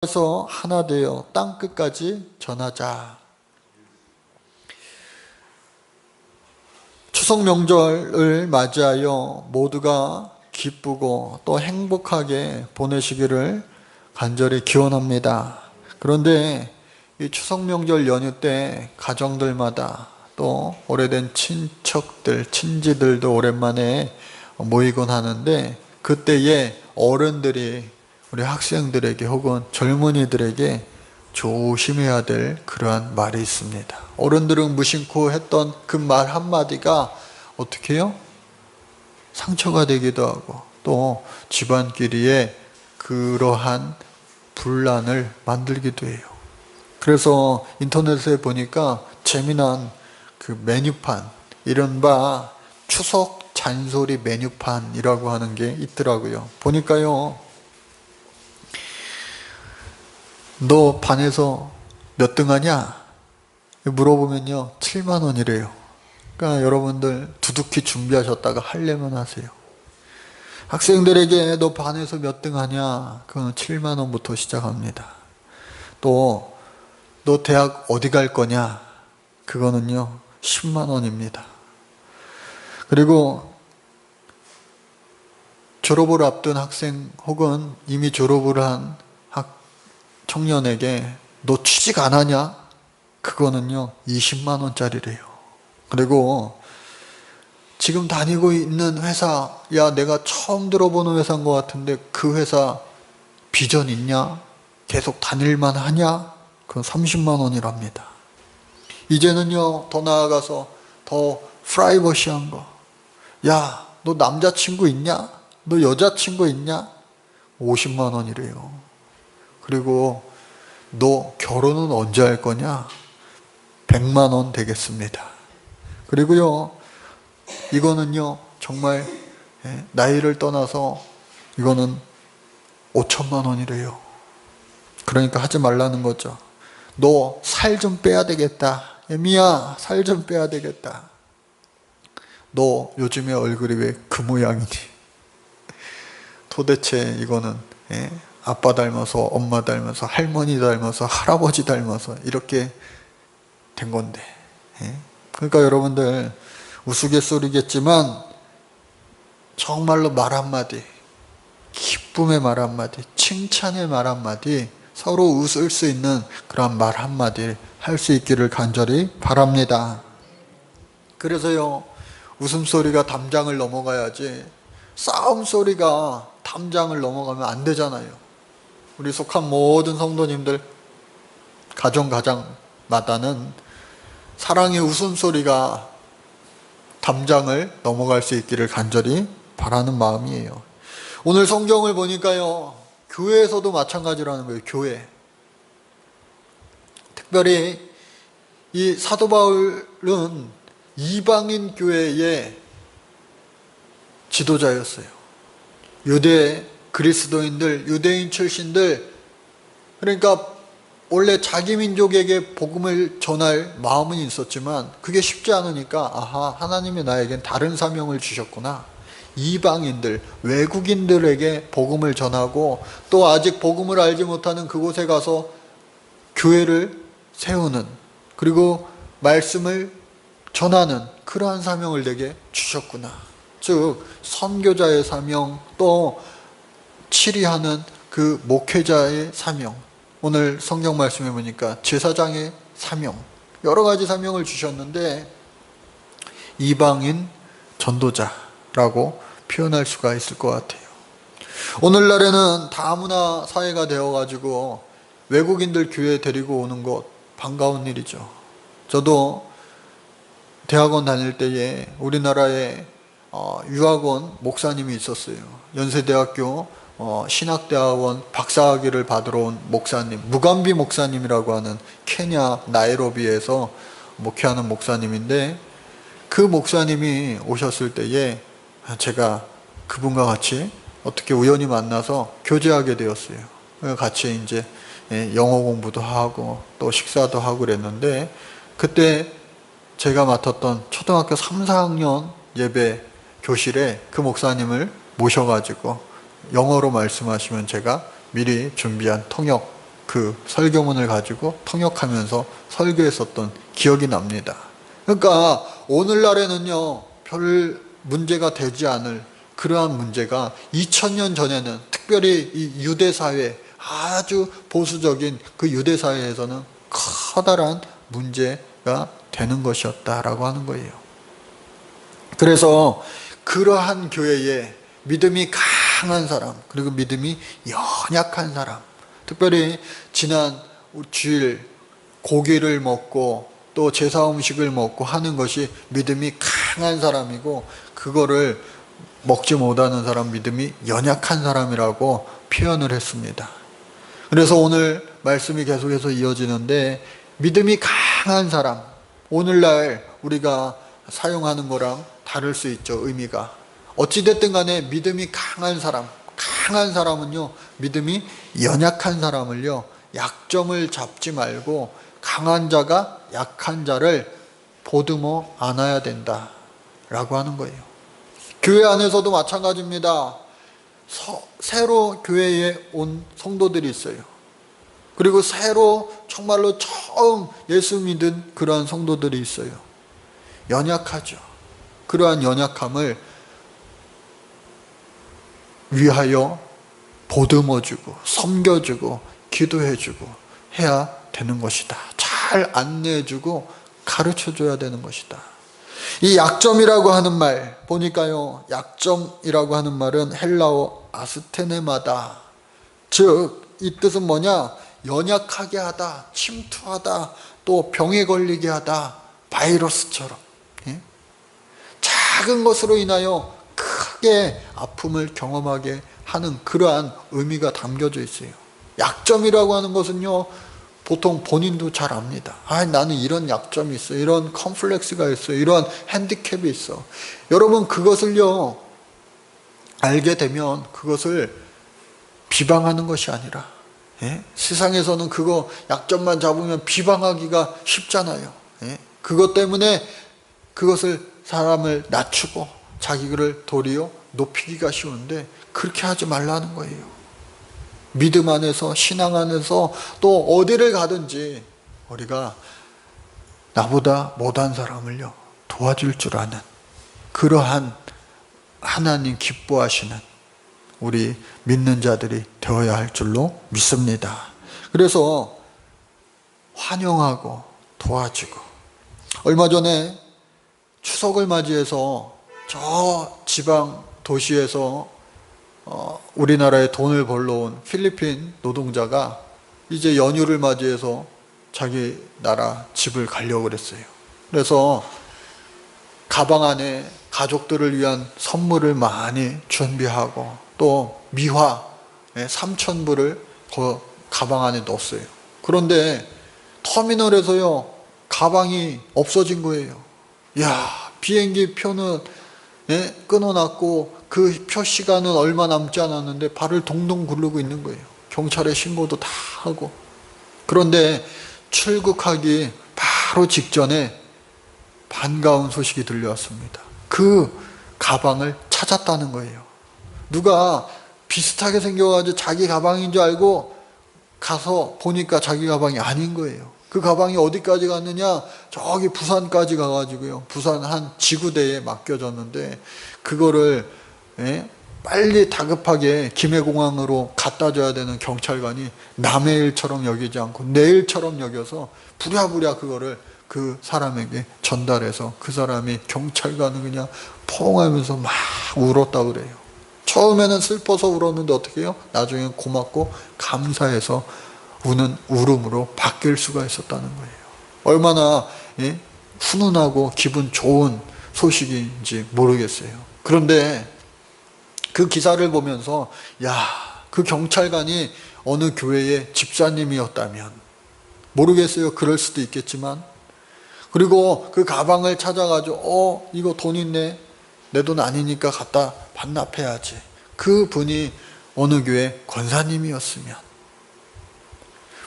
모아서 하나 되어 땅끝까지 전하자. 추석 명절을 맞이하여 모두가 기쁘고 또 행복하게 보내시기를 간절히 기원합니다. 그런데 이 추석 명절 연휴 때 가정들마다 또 오래된 친척들, 친지들도 오랜만에 모이곤 하는데, 그때에 어른들이 우리 학생들에게 혹은 젊은이들에게 조심해야 될 그러한 말이 있습니다. 어른들은 무심코 했던 그 말 한마디가 어떻게 해요? 상처가 되기도 하고 또 집안끼리에 그러한 분란을 만들기도 해요. 그래서 인터넷에 보니까 재미난 그 메뉴판, 이른바 추석 잔소리 메뉴판이라고 하는 게 있더라고요. 보니까요, 너 반에서 몇 등 하냐? 물어보면요 7만 원이래요. 그러니까 여러분들 두둑히 준비하셨다가 하려면 하세요. 학생들에게 너 반에서 몇 등 하냐? 그건 7만 원부터 시작합니다. 또 너 대학 어디 갈 거냐? 그거는요 10만 원입니다. 그리고 졸업을 앞둔 학생 혹은 이미 졸업을 한 청년에게 너 취직 안 하냐? 그거는요 20만 원짜리래요. 그리고 지금 다니고 있는 회사, 야 내가 처음 들어보는 회사인 것 같은데 그 회사 비전 있냐? 계속 다닐만 하냐? 그건 30만 원이랍니다. 이제는요 더 나아가서 더 프라이버시한 거, 야 너 남자친구 있냐? 너 여자친구 있냐? 50만 원이래요. 그리고 너 결혼은 언제 할 거냐? 100만 원 되겠습니다. 그리고요 이거는요 정말 나이를 떠나서 이거는 5천만 원이래요. 그러니까 하지 말라는 거죠. 너 살 좀 빼야 되겠다. 애미야 살 좀 빼야 되겠다. 너 요즘에 얼굴이 왜 그 모양이니? 도대체 이거는 아빠 닮아서 엄마 닮아서 할머니 닮아서 할아버지 닮아서 이렇게 된 건데. 그러니까 여러분들 우스갯소리겠지만 정말로 말 한마디, 기쁨의 말 한마디, 칭찬의 말 한마디, 서로 웃을 수 있는 그런 말 한마디 할 수 있기를 간절히 바랍니다. 그래서요 웃음소리가 담장을 넘어가야지 싸움소리가 담장을 넘어가면 안 되잖아요. 우리 속한 모든 성도님들 가정마다는 사랑의 웃음소리가 담장을 넘어갈 수 있기를 간절히 바라는 마음이에요. 오늘 성경을 보니까요 교회에서도 마찬가지라는 거예요. 교회. 특별히 이 사도 바울은 이방인 교회의 지도자였어요. 유대 그리스도인들, 유대인 출신들, 그러니까 원래 자기 민족에게 복음을 전할 마음은 있었지만 그게 쉽지 않으니까 아하, 하나님이 나에겐 다른 사명을 주셨구나. 이방인들, 외국인들에게 복음을 전하고 또 아직 복음을 알지 못하는 그곳에 가서 교회를 세우는, 그리고 말씀을 전하는 그러한 사명을 내게 주셨구나. 즉 선교자의 사명, 또 치리하는 그 목회자의 사명, 오늘 성경 말씀해 보니까 제사장의 사명, 여러 가지 사명을 주셨는데 이방인 전도자라고 표현할 수가 있을 것 같아요. 오늘날에는 다문화 사회가 되어가지고 외국인들 교회에 데리고 오는 것 반가운 일이죠. 저도 대학원 다닐 때에 우리나라에 유학원 목사님이 있었어요. 연세대학교 신학대학원 박사학위를 받으러 온 목사님, 무감비 목사님이라고 하는 케냐 나이로비에서 목회하는 목사님인데, 그 목사님이 오셨을 때에 제가 그분과 같이 어떻게 우연히 만나서 교제하게 되었어요. 같이 이제 영어 공부도 하고 또 식사도 하고 그랬는데, 그때 제가 맡았던 초등학교 3, 4학년 예배 교실에 그 목사님을 모셔가지고 영어로 말씀하시면 제가 미리 준비한 통역 그 설교문을 가지고 통역하면서 설교했었던 기억이 납니다. 그러니까 오늘날에는요, 별 문제가 되지 않을 그러한 문제가 2000년 전에는 특별히 이 유대사회, 아주 보수적인 그 유대사회에서는 커다란 문제가 되는 것이었다라고 하는 거예요. 그래서 그러한 교회에 믿음이 강한 사람, 그리고 믿음이 연약한 사람, 특별히 지난 주일 고기를 먹고 또 제사 음식을 먹고 하는 것이 믿음이 강한 사람이고, 그거를 먹지 못하는 사람, 믿음이 연약한 사람이라고 표현을 했습니다. 그래서 오늘 말씀이 계속해서 이어지는데, 믿음이 강한 사람, 오늘날 우리가 사용하는 거랑 다를 수 있죠, 의미가. 어찌됐든 간에 믿음이 강한 사람은요, 믿음이 연약한 사람을요, 약점을 잡지 말고 강한 자가 약한 자를 보듬어 안아야 된다 라고 하는 거예요. 교회 안에서도 마찬가지입니다. 새로 교회에 온 성도들이 있어요. 그리고 새로 정말로 처음 예수 믿은 그러한 성도들이 있어요. 연약하죠. 그러한 연약함을 위하여 보듬어주고 섬겨주고 기도해주고 해야 되는 것이다. 잘 안내해주고 가르쳐줘야 되는 것이다. 이 약점이라고 하는 말 보니까요, 약점이라고 하는 말은 헬라어 아스테네마다, 즉 이 뜻은 뭐냐, 연약하게 하다, 침투하다, 또 병에 걸리게 하다, 바이러스처럼 작은 것으로 인하여 크게 아픔을 경험하게 하는 그러한 의미가 담겨져 있어요. 약점이라고 하는 것은요, 보통 본인도 잘 압니다. 나는 이런 약점이 있어, 이런 컴플렉스가 있어, 이런 핸디캡이 있어. 여러분, 그것을요 알게 되면 그것을 비방하는 것이 아니라, 세상에서는 그거 약점만 잡으면 비방하기가 쉽잖아요. 그것 때문에 그것을 사람을 낮추고 자기를 도리어 높이기가 쉬운데, 그렇게 하지 말라는 거예요. 믿음 안에서, 신앙 안에서, 또 어디를 가든지 우리가 나보다 못한 사람을요 도와줄 줄 아는, 그러한 하나님 기뻐하시는 우리 믿는 자들이 되어야 할 줄로 믿습니다. 그래서 환영하고 도와주고, 얼마 전에 추석을 맞이해서 저 지방 도시에서 우리나라에 돈을 벌러 온 필리핀 노동자가 이제 연휴를 맞이해서 자기 나라 집을 가려고 그랬어요. 그래서 가방 안에 가족들을 위한 선물을 많이 준비하고, 또 미화 3,000불을 그 가방 안에 넣었어요. 그런데 터미널에서요 가방이 없어진 거예요. 비행기 표는 끊어놨고 그 표 시간은 얼마 남지 않았는데 발을 동동 구르고 있는 거예요. 경찰에 신고도 다 하고. 그런데 출국하기 바로 직전에 반가운 소식이 들려왔습니다. 그 가방을 찾았다는 거예요. 누가 비슷하게 생겨가지고 자기 가방인 줄 알고 가서 보니까 자기 가방이 아닌 거예요. 그 가방이 어디까지 갔느냐, 저기 부산까지 가가지고요, 부산 한 지구대에 맡겨졌는데, 그거를 빨리 다급하게 김해공항으로 갖다 줘야 되는 경찰관이 남의 일처럼 여기지 않고 내 일처럼 여겨서 부랴부랴 그거를 그 사람에게 전달해서, 그 사람이 경찰관은 그냥 포옹하면서 막 울었다고 그래요. 처음에는 슬퍼서 울었는데 어떻게 해요? 나중엔 고맙고 감사해서 우는 울음으로 바뀔 수가 있었다는 거예요. 얼마나 훈훈하고 기분 좋은 소식인지 모르겠어요. 그런데 그 기사를 보면서, 그 경찰관이 어느 교회의 집사님이었다면, 모르겠어요, 그럴 수도 있겠지만, 그리고 그 가방을 찾아가지고 이거 돈 있네, 내 돈 아니니까 갖다 반납해야지, 그 분이 어느 교회 권사님이었으면,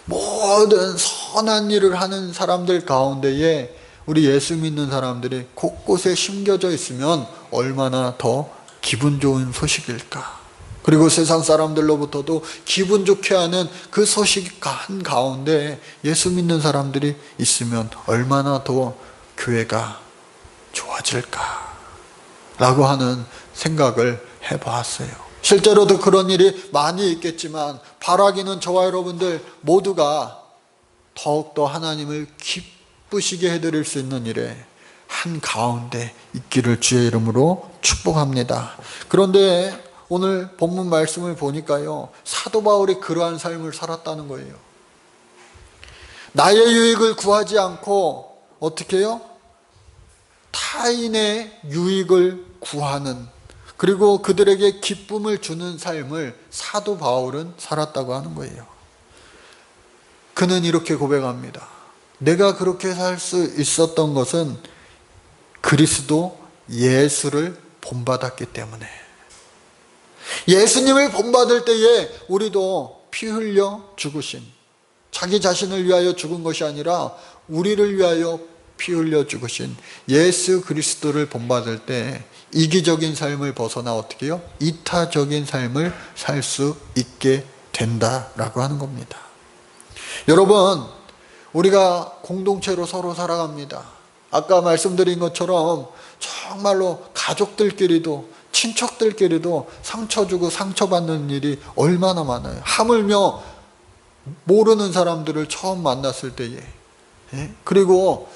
모든 선한 일을 하는 사람들 가운데에 우리 예수 믿는 사람들이 곳곳에 심겨져 있으면 얼마나 더 기분 좋은 소식일까. 그리고 세상 사람들로부터도 기분 좋게 하는 그 소식 한 가운데 예수 믿는 사람들이 있으면 얼마나 더 교회가 좋아질까 라고 하는 생각을 해보았어요. 실제로도 그런 일이 많이 있겠지만 바라기는 저와 여러분들 모두가 더욱더 하나님을 기쁘시게 해드릴 수 있는 일에 한가운데 있기를 주의 이름으로 축복합니다. 그런데 오늘 본문 말씀을 보니까요, 사도 바울이 그러한 삶을 살았다는 거예요. 나의 유익을 구하지 않고 어떻게 해요? 타인의 유익을 구하는, 그리고 그들에게 기쁨을 주는 삶을 사도 바울은 살았다고 하는 거예요. 그는 이렇게 고백합니다. 내가 그렇게 살 수 있었던 것은 그리스도 예수를 본받았기 때문에. 예수님을 본받을 때에 우리도 피 흘려 죽으신, 자기 자신을 위하여 죽은 것이 아니라 우리를 위하여 피 흘려 죽으신 예수 그리스도를 본받을 때 이기적인 삶을 벗어나 어떻게 해요? 이타적인 삶을 살 수 있게 된다라고 하는 겁니다. 여러분, 우리가 공동체로 서로 살아갑니다. 아까 말씀드린 것처럼 정말로 가족들끼리도 친척들끼리도 상처 주고 상처받는 일이 얼마나 많아요. 하물며 모르는 사람들을 처음 만났을 때에, 그리고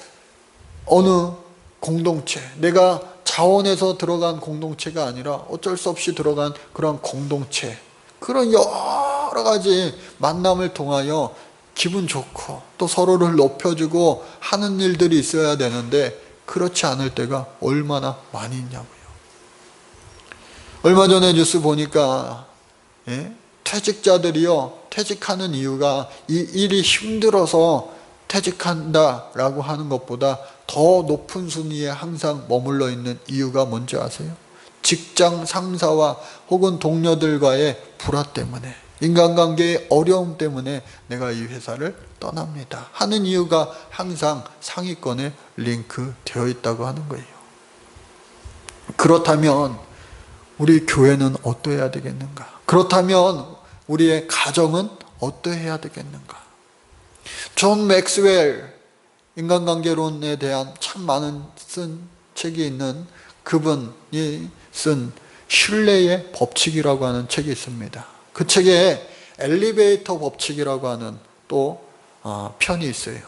어느 공동체, 내가 자원해서 들어간 공동체가 아니라 어쩔 수 없이 들어간 그런 공동체, 그런 여러 가지 만남을 통하여 기분 좋고 또 서로를 높여주고 하는 일들이 있어야 되는데 그렇지 않을 때가 얼마나 많이 있냐고요. 얼마 전에 뉴스 보니까 퇴직자들이요, 퇴직하는 이유가 이 일이 힘들어서 퇴직한다라고 하는 것보다 더 높은 순위에 항상 머물러 있는 이유가 뭔지 아세요? 직장 상사와 혹은 동료들과의 불화 때문에, 인간관계의 어려움 때문에 내가 이 회사를 떠납니다 하는 이유가 항상 상위권에 링크되어 있다고 하는 거예요. 그렇다면 우리 교회는 어떠해야 되겠는가? 그렇다면 우리의 가정은 어떠해야 되겠는가? 존 맥스웰, 인간관계론에 대한 참 많은 쓴 책이 있는 그분이 쓴 신뢰의 법칙이라고 하는 책이 있습니다. 그 책에 엘리베이터 법칙이라고 하는 또 편이 있어요.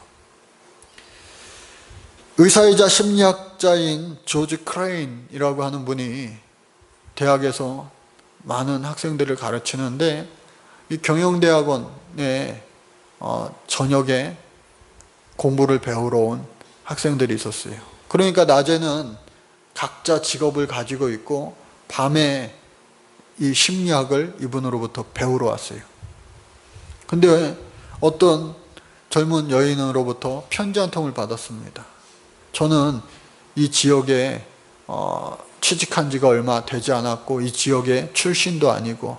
의사이자 심리학자인 조지 크레인이라고 하는 분이 대학에서 많은 학생들을 가르치는데, 이 경영대학원에 저녁에 공부를 배우러 온 학생들이 있었어요. 그러니까 낮에는 각자 직업을 가지고 있고 밤에 이 심리학을 이분으로부터 배우러 왔어요. 근데 어떤 젊은 여인으로부터 편지 한 통을 받았습니다. 저는 이 지역에 취직한 지가 얼마 되지 않았고 이 지역의 출신도 아니고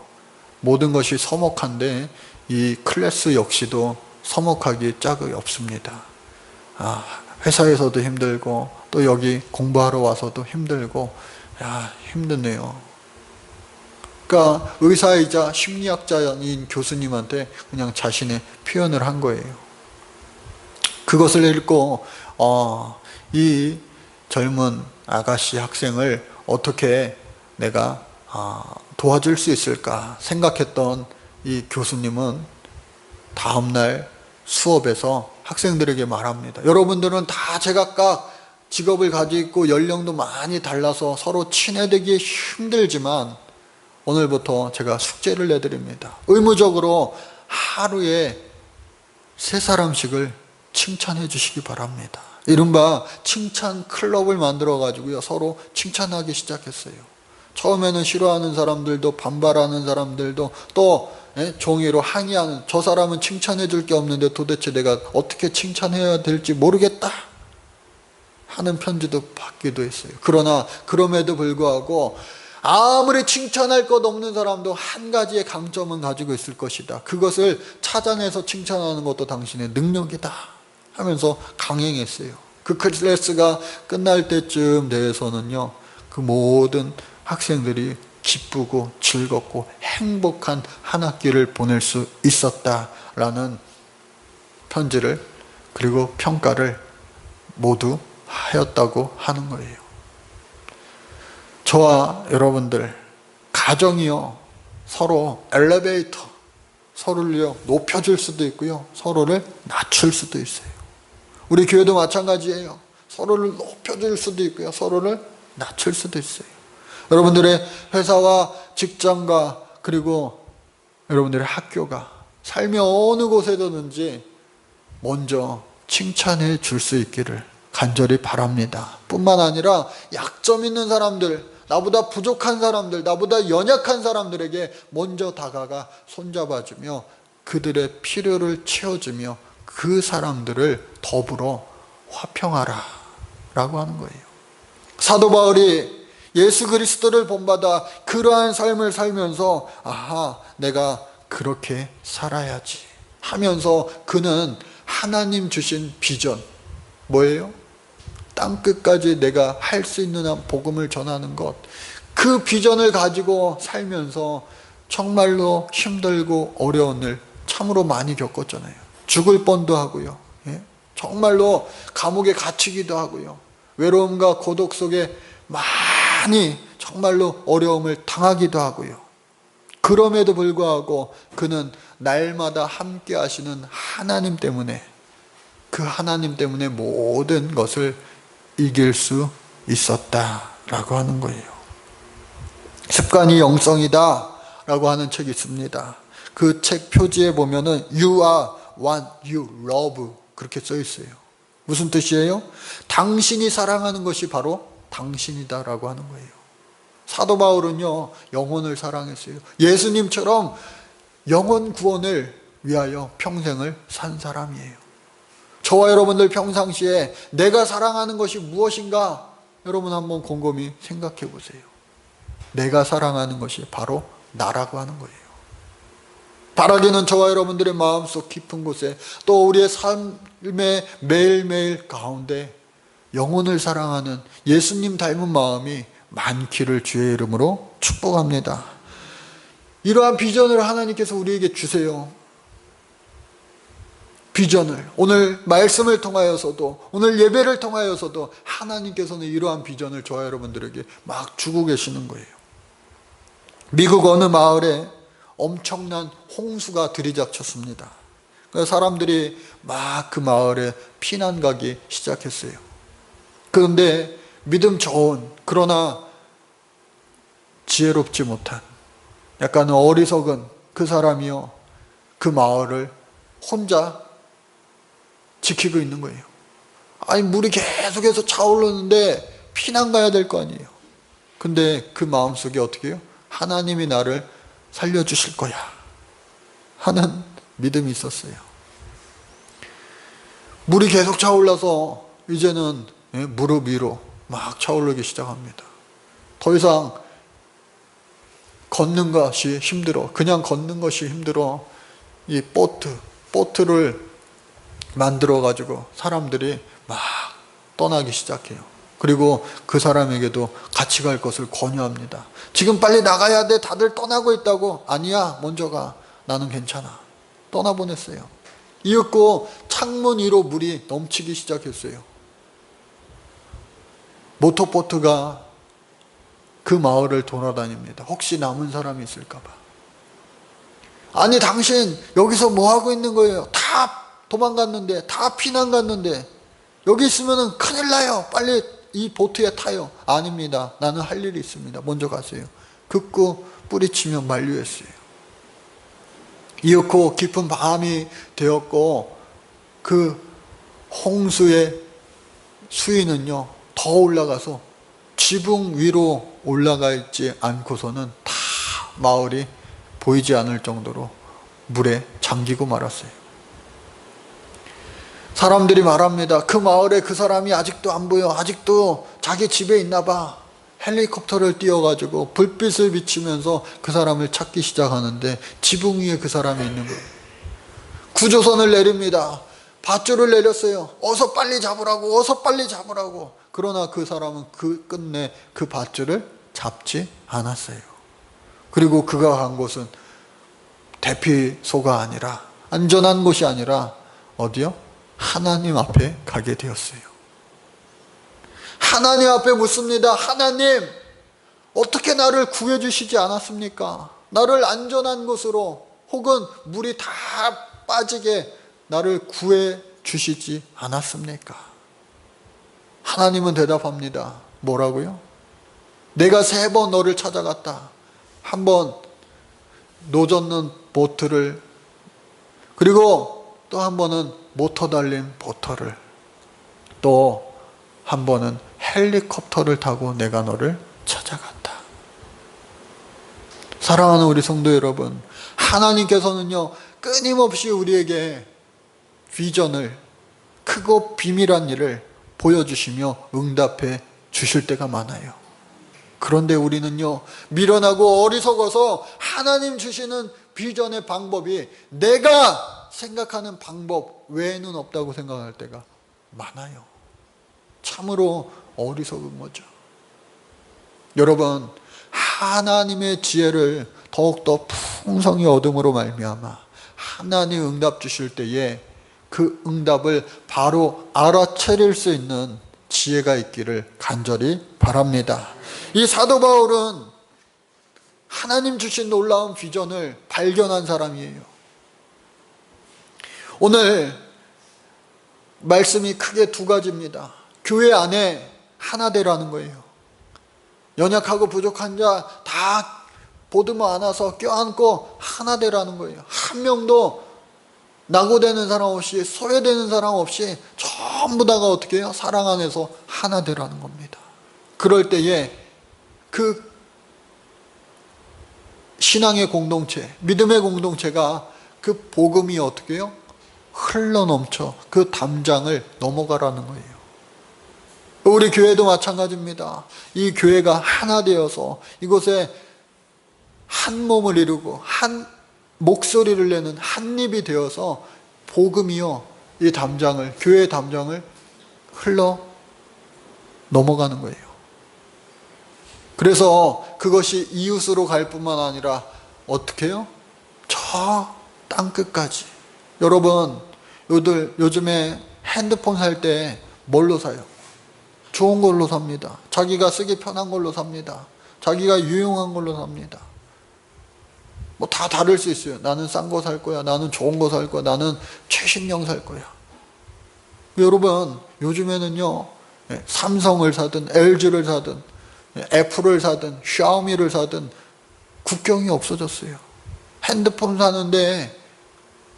모든 것이 서먹한데 이 클래스 역시도 서먹하기 짝이 없습니다. 회사에서도 힘들고 또 여기 공부하러 와서도 힘들고 힘드네요. 그러니까 의사이자 심리학자인 교수님한테 그냥 자신의 표현을 한 거예요. 그것을 읽고 이 젊은 아가씨 학생을 어떻게 내가 도와줄 수 있을까 생각했던 이 교수님은 다음날 수업에서 학생들에게 말합니다. 여러분들은 다 제각각 직업을 가지고 있고 연령도 많이 달라서 서로 친해지기 힘들지만 오늘부터 제가 숙제를 내드립니다. 의무적으로 하루에 3사람씩을 칭찬해 주시기 바랍니다. 이른바 칭찬 클럽을 만들어 가지고요, 서로 칭찬하기 시작했어요. 처음에는 싫어하는 사람들도 반발하는 사람들도 또 종이로 항의하는, 저 사람은 칭찬해 줄 게 없는데 도대체 내가 어떻게 칭찬해야 될지 모르겠다 하는 편지도 받기도 했어요. 그러나 그럼에도 불구하고 아무리 칭찬할 것 없는 사람도 한 가지의 강점은 가지고 있을 것이다. 그것을 찾아내서 칭찬하는 것도 당신의 능력이다 하면서 강행했어요. 그 클래스가 끝날 때쯤 돼서는요, 그 모든 학생들이 기쁘고 즐겁고 행복한 한 학기를 보낼 수 있었다라는 편지를 그리고 평가를 모두 하였다고 하는 거예요. 저와 여러분들 가정이요, 서로 엘리베이터, 서로를 높여줄 수도 있고요, 서로를 낮출 수도 있어요. 우리 교회도 마찬가지예요. 서로를 높여줄 수도 있고요, 서로를 낮출 수도 있어요. 여러분들의 회사와 직장과 그리고 여러분들의 학교가 삶의 어느 곳에든지 먼저 칭찬해 줄 수 있기를 간절히 바랍니다. 뿐만 아니라 약점 있는 사람들, 나보다 부족한 사람들, 나보다 연약한 사람들에게 먼저 다가가 손잡아주며 그들의 필요를 채워주며 그 사람들을 더불어 화평하라 라고 하는 거예요. 사도 바울이 예수 그리스도를 본받아 그러한 삶을 살면서 아하, 내가 그렇게 살아야지 하면서 그는 하나님 주신 비전, 뭐예요? 땅끝까지 내가 할 수 있는 한 복음을 전하는 것, 그 비전을 가지고 살면서 정말로 힘들고 어려운 일 참으로 많이 겪었잖아요. 죽을 뻔도 하고요, 정말로 감옥에 갇히기도 하고요, 외로움과 고독 속에 많이 정말로 어려움을 당하기도 하고요. 그럼에도 불구하고 그는 날마다 함께 하시는 하나님 때문에, 그 하나님 때문에 모든 것을 이길 수 있었다라고 하는 거예요. 습관이 영성이다 라고 하는 책이 있습니다. 그 책 표지에 보면은 You are what you love 그렇게 써 있어요. 무슨 뜻이에요? 당신이 사랑하는 것이 바로 당신이다 라고 하는 거예요. 사도 바울은요, 영혼을 사랑했어요. 예수님처럼 영혼 구원을 위하여 평생을 산 사람이에요. 저와 여러분들 평상시에 내가 사랑하는 것이 무엇인가 여러분 한번 곰곰이 생각해 보세요. 내가 사랑하는 것이 바로 나라고 하는 거예요. 바라기는 저와 여러분들의 마음속 깊은 곳에, 또 우리의 삶의 매일매일 가운데 영혼을 사랑하는 예수님 닮은 마음이 많기를 주의 이름으로 축복합니다. 이러한 비전을 하나님께서 우리에게 주세요. 비전을, 오늘 말씀을 통하여서도, 오늘 예배를 통하여서도 하나님께서는 이러한 비전을 저와 여러분들에게 막 주고 계시는 거예요. 미국 어느 마을에 엄청난 홍수가 들이닥쳤습니다. 그래서 사람들이 막 그 마을에 피난 가기 시작했어요. 그런데 믿음 좋은, 그러나 지혜롭지 못한, 약간 어리석은 그 사람이요, 그 마을을 혼자 지키고 있는 거예요. 아니, 물이 계속해서 차오르는데 피난 가야 될 거 아니에요. 근데 그 마음속에 어떻게 해요? 하나님이 나를 살려주실 거야 하는 믿음이 있었어요. 물이 계속 차올라서 이제는 무릎 위로 막 차오르기 시작합니다. 더 이상 걷는 것이 힘들어. 그냥 걷는 것이 힘들어. 이 보트를 만들어 가지고 사람들이 막 떠나기 시작해요. 그리고 그 사람에게도 같이 갈 것을 권유합니다. 지금 빨리 나가야 돼. 다들 떠나고 있다고. 아니야, 먼저 가. 나는 괜찮아. 떠나보냈어요. 이윽고 창문 위로 물이 넘치기 시작했어요. 모터보트가 그 마을을 돌아다닙니다. 혹시 남은 사람이 있을까 봐. 아니, 당신 여기서 뭐 하고 있는 거예요? 다 도망갔는데, 다 피난 갔는데 여기 있으면 큰일 나요. 빨리 이 보트에 타요. 아닙니다. 나는 할 일이 있습니다. 먼저 가세요. 긋고 뿌리치며 만류했어요. 이윽고 깊은 밤이 되었고 그 홍수의 수위는요 더 올라가서 지붕 위로 올라가 있지 않고서는 다 마을이 보이지 않을 정도로 물에 잠기고 말았어요. 사람들이 말합니다. 그 마을에 그 사람이 아직도 안 보여. 아직도 자기 집에 있나 봐. 헬리콥터를 띄워가지고 불빛을 비치면서 그 사람을 찾기 시작하는데 지붕 위에 그 사람이 있는 거예요. 구조선을 내립니다. 밧줄을 내렸어요. 어서 빨리 잡으라고, 어서 빨리 잡으라고. 그러나 그 사람은 끝내 그 밧줄을 잡지 않았어요. 그리고 그가 간 곳은 대피소가 아니라, 안전한 곳이 아니라 어디요? 하나님 앞에 가게 되었어요. 하나님 앞에 묻습니다. 하나님, 어떻게 나를 구해주시지 않았습니까? 나를 안전한 곳으로, 혹은 물이 다 빠지게 나를 구해주시지 않았습니까? 하나님은 대답합니다. 뭐라고요? 내가 3번 너를 찾아갔다. 한 번 노젓는 보트를, 그리고 또 한 번은 모터 달린 보트를, 또 한 번은 헬리콥터를 타고 내가 너를 찾아갔다. 사랑하는 우리 성도 여러분, 하나님께서는요 끊임없이 우리에게 비전을, 크고 비밀한 일을 보여주시며 응답해 주실 때가 많아요. 그런데 우리는요 미련하고 어리석어서 하나님 주시는 비전의 방법이 내가 생각하는 방법 외에는 없다고 생각할 때가 많아요. 참으로 어리석은 거죠. 여러분, 하나님의 지혜를 더욱더 풍성히 얻음으로 말미암아 하나님 응답 주실 때에 그 응답을 바로 알아차릴 수 있는 지혜가 있기를 간절히 바랍니다. 이 사도 바울은 하나님 주신 놀라운 비전을 발견한 사람이에요. 오늘 말씀이 크게 2가지입니다. 교회 안에 하나 되라는 거예요. 연약하고 부족한 자 다 보듬어 안아서 껴안고 하나 되라는 거예요. 한 명도 낙오되는 사람 없이, 소외되는 사람 없이 전부 다가 어떻게 해요? 사랑 안에서 하나 되라는 겁니다. 그럴 때에 그 신앙의 공동체, 믿음의 공동체가 그 복음이 어떻게 해요? 흘러넘쳐 그 담장을 넘어가라는 거예요. 우리 교회도 마찬가지입니다. 이 교회가 하나 되어서 이곳에 한 몸을 이루고 한 목소리를 내는 한 입이 되어서 복음이요, 이 담장을, 교회의 담장을 흘러 넘어가는 거예요. 그래서 그것이 이웃으로 갈 뿐만 아니라 어떻게 해요? 저 땅끝까지. 여러분, 요즘에 핸드폰 살 때 뭘로 사요? 좋은 걸로 삽니다. 자기가 쓰기 편한 걸로 삽니다. 자기가 유용한 걸로 삽니다. 뭐 다 다를 수 있어요. 나는 싼 거 살 거야. 나는 좋은 거 살 거야. 나는 최신형 살 거야. 여러분, 요즘에는요, 삼성을 사든 LG를 사든 애플을 사든 샤오미를 사든 국경이 없어졌어요. 핸드폰 사는데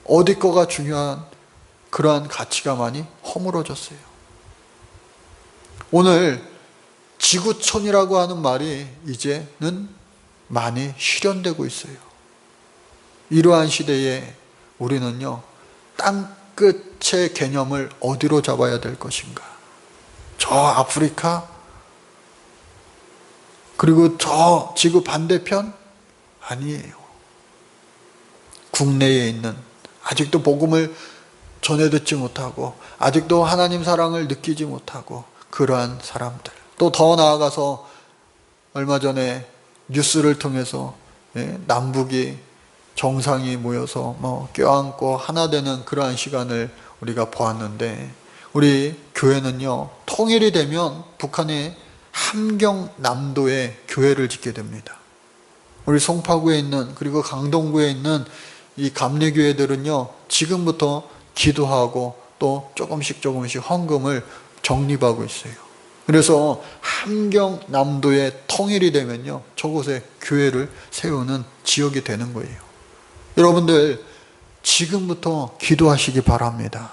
어디 거가 중요한 그러한 가치가 허물어졌어요. 오늘 지구촌이라고 하는 말이 이제는 많이 실현되고 있어요. 이러한 시대에 우리는요, 땅끝의 개념을 어디로 잡아야 될 것인가? 저 아프리카? 그리고 저 지구 반대편? 아니에요. 국내에 있는, 아직도 복음을 전해 듣지 못하고 아직도 하나님 사랑을 느끼지 못하고 그러한 사람들, 또 더 나아가서 얼마 전에 뉴스를 통해서 남북이 정상이 모여서 껴안고 하나 되는 그러한 시간을 우리가 보았는데, 우리 교회는요 통일이 되면 북한의 함경남도에 교회를 짓게 됩니다. 우리 송파구에 있는, 그리고 강동구에 있는 이 감리교회들은요 지금부터 기도하고 또 조금씩 헌금을 적립하고 있어요. 그래서 함경남도에 통일이 되면요 저곳에 교회를 세우는 지역이 되는 거예요. 여러분들 지금부터 기도하시기 바랍니다.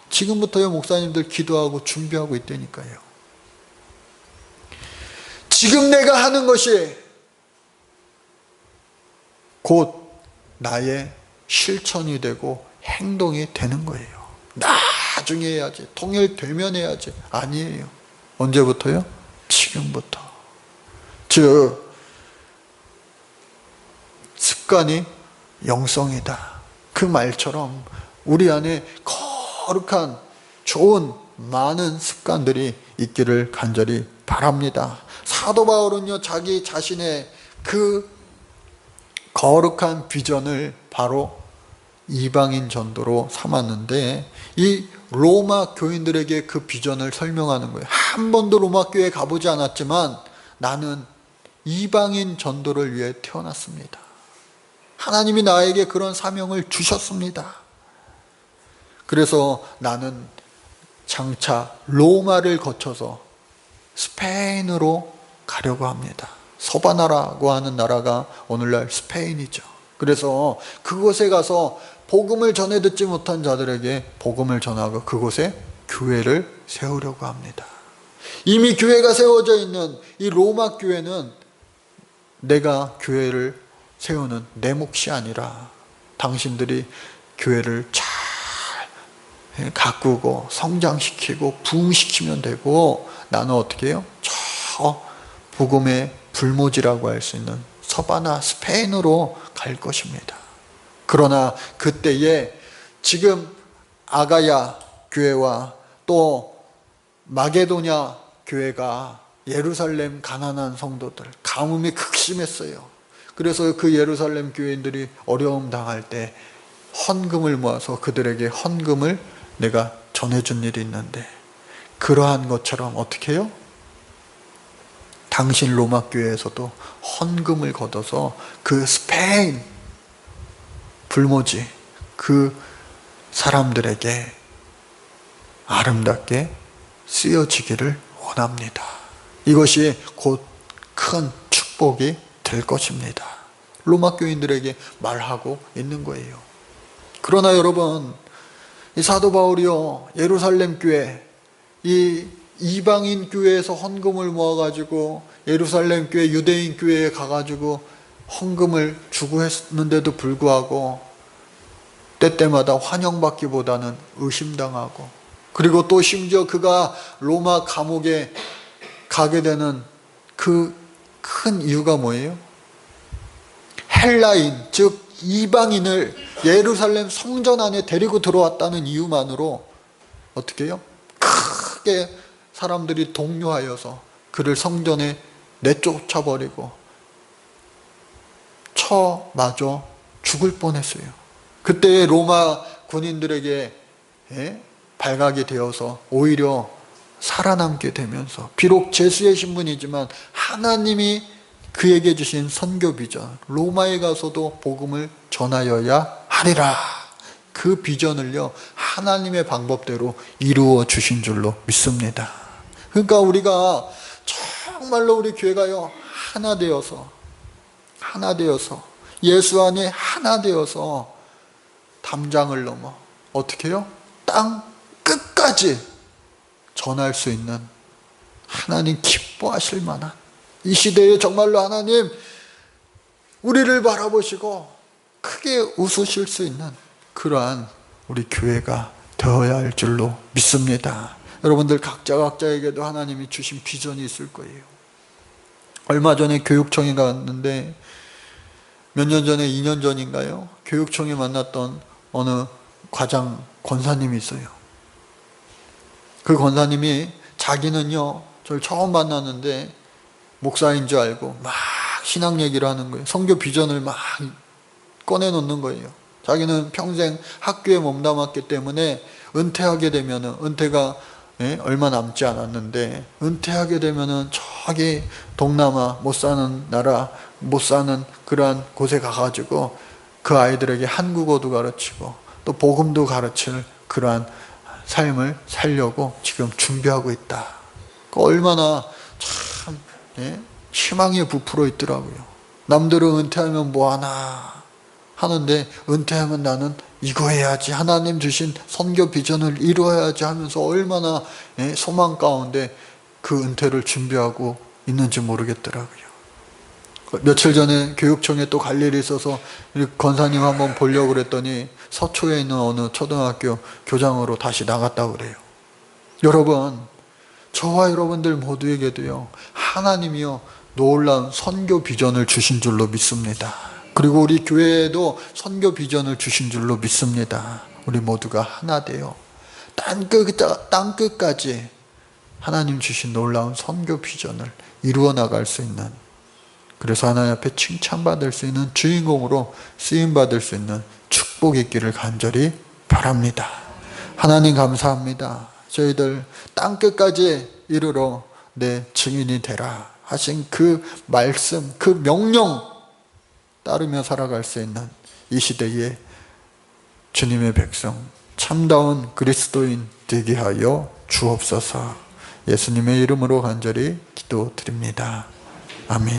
지금부터요 목사님들 기도하고 준비하고 있다니까요. 지금 내가 하는 것이 곧 나의 실천이 되고 행동이 되는 거예요. 나중에 해야지, 통일되면 해야지. 아니에요. 언제부터요? 지금부터. 즉 습관이 영성이다. 그 말처럼 우리 안에 거룩한 좋은 많은 습관들이 있기를 간절히 바랍니다. 사도 바울은요 자기 자신의 그 거룩한 비전을 바로 이방인 전도로 삼았는데, 이 로마 교인들에게 그 비전을 설명하는 거예요. 한 번도 로마 교회에 가보지 않았지만 나는 이방인 전도를 위해 태어났습니다. 하나님이 나에게 그런 사명을 주셨습니다. 그래서 나는 장차 로마를 거쳐서 스페인으로 가려고 합니다. 서바나라고 하는 나라가 오늘날 스페인이죠. 그래서 그곳에 가서 복음을 전해 듣지 못한 자들에게 복음을 전하고 그곳에 교회를 세우려고 합니다. 이미 교회가 세워져 있는 이 로마 교회는 내가 교회를 세우는 내 몫이 아니라 당신들이 교회를 잘 가꾸고 성장시키고 부흥시키면 되고, 나는 어떻게 해요? 저 복음의 불모지라고 할 수 있는 서바나 스페인으로 갈 것입니다. 그러나 그때에 지금 아가야 교회와 또 마게도냐 교회가 예루살렘 가난한 성도들 가뭄이 극심했어요. 그래서 그 예루살렘 교인들이 어려움 당할 때 헌금을 모아서 그들에게 헌금을 내가 전해준 일이 있는데, 그러한 것처럼 어떻게 해요? 당신 로마 교회에서도 헌금을 걷어서 그 스페인 불모지 그 사람들에게 아름답게 쓰여지기를 원합니다. 이것이 곧 큰 축복이 될 것입니다. 로마 교인들에게 말하고 있는 거예요. 그러나 여러분, 이 사도 바울이요, 예루살렘 교회, 이 이방인 교회에서 헌금을 모아가지고 예루살렘 교회, 유대인 교회에 가가지고 헌금을 주고 했는데도 불구하고 때때마다 환영받기보다는 의심당하고, 그리고 또 심지어 그가 로마 감옥에 가게 되는 그 큰 이유가 뭐예요? 헬라인, 즉 이방인을 예루살렘 성전 안에 데리고 들어왔다는 이유만으로 어떻게 해요? 크게 사람들이 동요하여서 그를 성전에 내쫓아버리고 쳐맞아 죽을 뻔했어요. 그때 로마 군인들에게 발각이 되어서 오히려 살아남게 되면서, 비록 죄수의 신분이지만 하나님이 그에게 주신 선교 비전, 로마에 가서도 복음을 전하여야 하리라, 그 비전을요 하나님의 방법대로 이루어 주신 줄로 믿습니다. 그러니까 우리가 정말로 우리 교회가요 하나 되어서 예수 안에 하나 되어서 담장을 넘어 어떻게 해요? 땅 끝까지 전할 수 있는, 하나님 기뻐하실 만한, 이 시대에 정말로 하나님 우리를 바라보시고 크게 웃으실 수 있는 그러한 우리 교회가 되어야 할 줄로 믿습니다. 여러분들 각자에게도 하나님이 주신 비전이 있을 거예요. 얼마 전에 교육청에 갔는데, 몇 년 전에 2년 전인가요? 교육청에 만났던 어느 과장 권사님이 있어요. 그 권사님이 자기는요, 저를 처음 만났는데 목사인 줄 알고 막 신앙 얘기를 하는 거예요. 선교 비전을 막 꺼내놓는 거예요. 자기는 평생 학교에 몸담았기 때문에 은퇴하게 되면은, 은퇴가 얼마 남지 않았는데, 은퇴하게 되면은 저기 동남아 못 사는 나라, 못 사는 그러한 곳에 가가지고 그 아이들에게 한국어도 가르치고 또 복음도 가르칠 그러한 삶을 살려고 지금 준비하고 있다. 얼마나 참 희망에 부풀어 있더라고요. 남들은 은퇴하면 뭐하나 하는데, 은퇴하면 나는 이거 해야지, 하나님 주신 선교 비전을 이루어야지 하면서 얼마나 소망 가운데 그 은퇴를 준비하고 있는지 모르겠더라고요. 며칠 전에 교육청에 또 갈 일이 있어서 권사님 한번 보려고 그랬더니 서초에 있는 어느 초등학교 교장으로 다시 나갔다고 그래요. 여러분, 저와 여러분들 모두에게도요 하나님이요 놀라운 선교 비전을 주신 줄로 믿습니다. 그리고 우리 교회에도 선교 비전을 주신 줄로 믿습니다. 우리 모두가 하나 되어 땅끝까지 하나님 주신 놀라운 선교 비전을 이루어 나갈 수 있는 그래서 하나님 앞에 칭찬받을 수 있는 주인공으로 쓰임받을 수 있는 축복이 있기를 간절히 바랍니다. 하나님 감사합니다. 저희들 땅끝까지 이르러 내 증인이 되라 하신 그 말씀, 그 명령 따르며 살아갈 수 있는 이 시대에 주님의 백성, 참다운 그리스도인 되게 하여 주옵소서. 예수님의 이름으로 간절히 기도드립니다. 아멘.